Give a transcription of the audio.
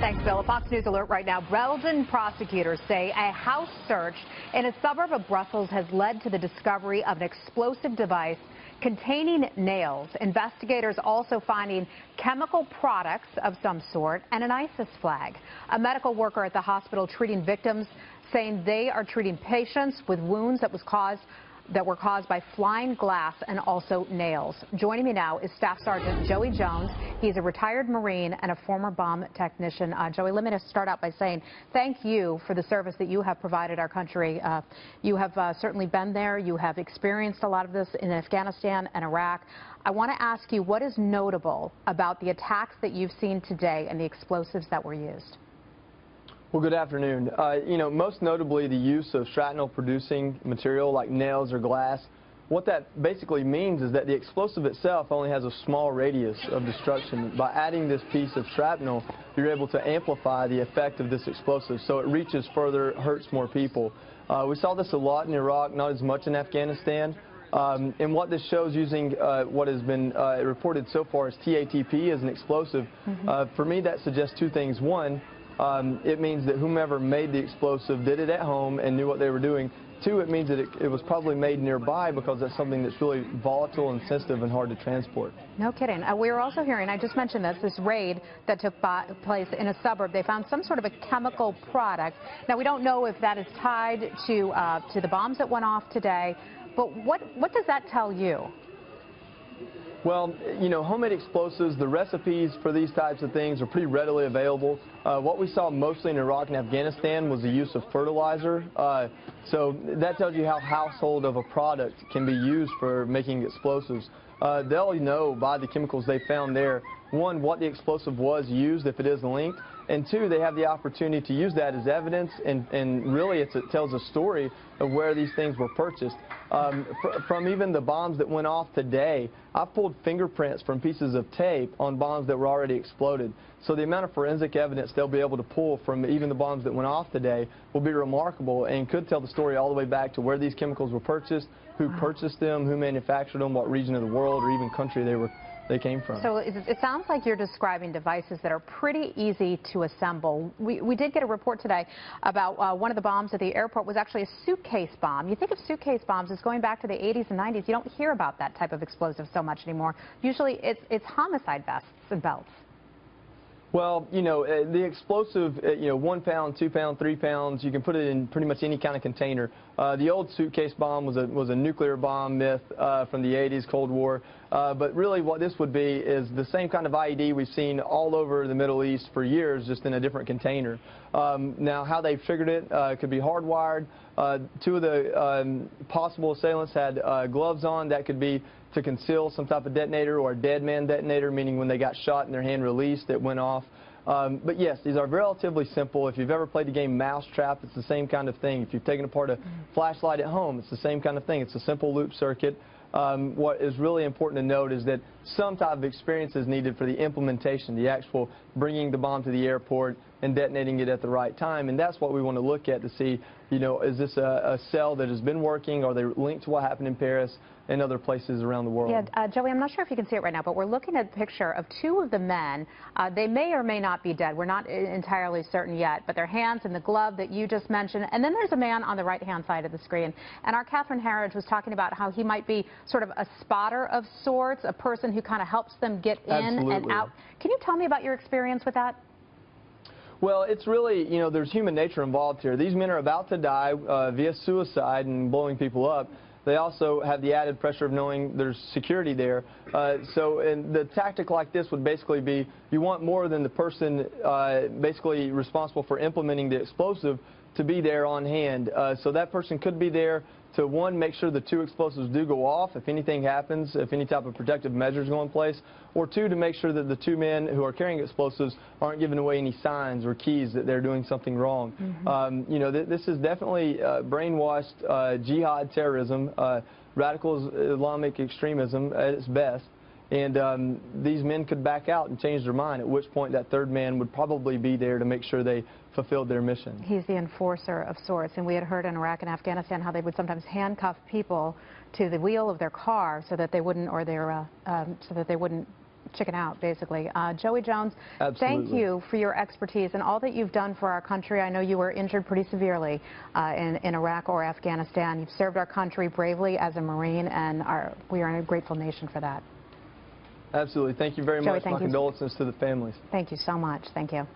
Thanks, Bill. A Fox News alert right now. Belgian prosecutors say a house search in a suburb of Brussels has led to the discovery of an explosive device containing nails. Investigators also finding chemical products of some sort and an ISIS flag. A medical worker at the hospital treating victims saying they are treating patients with wounds that were caused by flying glass and also nails. Joining me now is Staff Sergeant Joey Jones. He's a retired Marine and a former bomb technician. Joey, let me just start out by saying thank you for the service that you have provided our country. You have certainly been there. You have experienced a lot of this in Afghanistan and Iraq. I want to ask you, what is notable about the attacks that you've seen today and the explosives that were used? Well, good afternoon. Most notably the use of shrapnel-producing material like nails or glass. What that basically means is that the explosive itself only has a small radius of destruction. By adding this piece of shrapnel, you're able to amplify the effect of this explosive, so it reaches further, hurts more people. We saw this a lot in Iraq, not as much in Afghanistan. And what this shows, using what has been reported so far as TATP as an explosive, for me that suggests two things. One, it means that whomever made the explosive did it at home and knew what they were doing. Two, it means that it was probably made nearby, because that's something that's really volatile and sensitive and hard to transport. No kidding. We were also hearing, I just mentioned this raid that took place in a suburb. They found some sort of a chemical product. Now, we don't know if that is tied to the bombs that went off today, but what does that tell you? Well, homemade explosives, the recipes for these types of things are pretty readily available. What we saw mostly in Iraq and Afghanistan was the use of fertilizer. So that tells you how household of a product can be used for making explosives. They'll know by the chemicals they found there, one, what the explosive was used if it is linked, and two, they have the opportunity to use that as evidence, and really it tells a story of where these things were purchased. From even the bombs that went off today, I've pulled fingerprints from pieces of tape on bombs that were already exploded. So the amount of forensic evidence they'll be able to pull from even the bombs that went off today will be remarkable, and could tell the story all the way back to where these chemicals were purchased, who purchased them, who manufactured them, what region of the world or even country they came from. So it sounds like you're describing devices that are pretty easy to assemble. We did get a report today about one of the bombs at the airport was actually a suitcase bomb. You think of suitcase bombs as going back to the 80s and 90s. You don't hear about that type of explosive so much anymore. Usually it's homicide vests and belts. Well, the explosive, 1 pound, 2 pound, 3 pounds, you can put it in pretty much any kind of container. The old suitcase bomb was a nuclear bomb myth from the 80s, Cold War. But really what this would be is the same kind of IED we've seen all over the Middle East for years, just in a different container. Now, how they triggered it could be hardwired. Two of the possible assailants had gloves on. That could be to conceal some type of detonator, or a dead man detonator, meaning when they got shot and their hand released, it went off. But yes, these are relatively simple. If you've ever played the game Mousetrap, it's the same kind of thing. If you've taken apart a flashlight at home, it's the same kind of thing. It's a simple loop circuit. What is really important to note is that some type of experience is needed for the implementation, the actual bringing the bomb to the airport and detonating it at the right time. And that's what we want to look at to see, is this a cell that has been working? Are they linked to what happened in Paris and other places around the world? Yeah, Joey, I'm not sure if you can see it right now, but we're looking at a picture of two of the men. They may or may not be dead. We're not entirely certain yet, but their hands in the glove that you just mentioned. And then there's a man on the right-hand side of the screen. And our Catherine Harridge was talking about how he might be sort of a spotter of sorts, a person who kind of helps them get in and out. Can you tell me about your experience with that? Well, it's really, there's human nature involved here. These men are about to die via suicide and blowing people up. They also have the added pressure of knowing there's security there. And the tactic like this would basically be, you want more than the person basically responsible for implementing the explosive to be there on hand. So that person could be there to, one, make sure the two explosives do go off if anything happens, if any type of protective measures go in place, or two, to make sure that the two men who are carrying explosives aren't giving away any signs or keys that they're doing something wrong. This is definitely brainwashed jihad terrorism, radical Islamic extremism at its best. And these men could back out and change their mind, at which point that third man would probably be there to make sure they fulfilled their mission. He's the enforcer of sorts, and we had heard in Iraq and Afghanistan how they would sometimes handcuff people to the wheel of their car so that they wouldn't, chicken out, basically. Joey Jones, Absolutely. thank you for your expertise and all that you've done for our country. I know you were injured pretty severely in Iraq or Afghanistan. You've served our country bravely as a Marine, and we are a grateful nation for that. Absolutely. Thank you very much. My condolences to the families. Thank you so much. Thank you.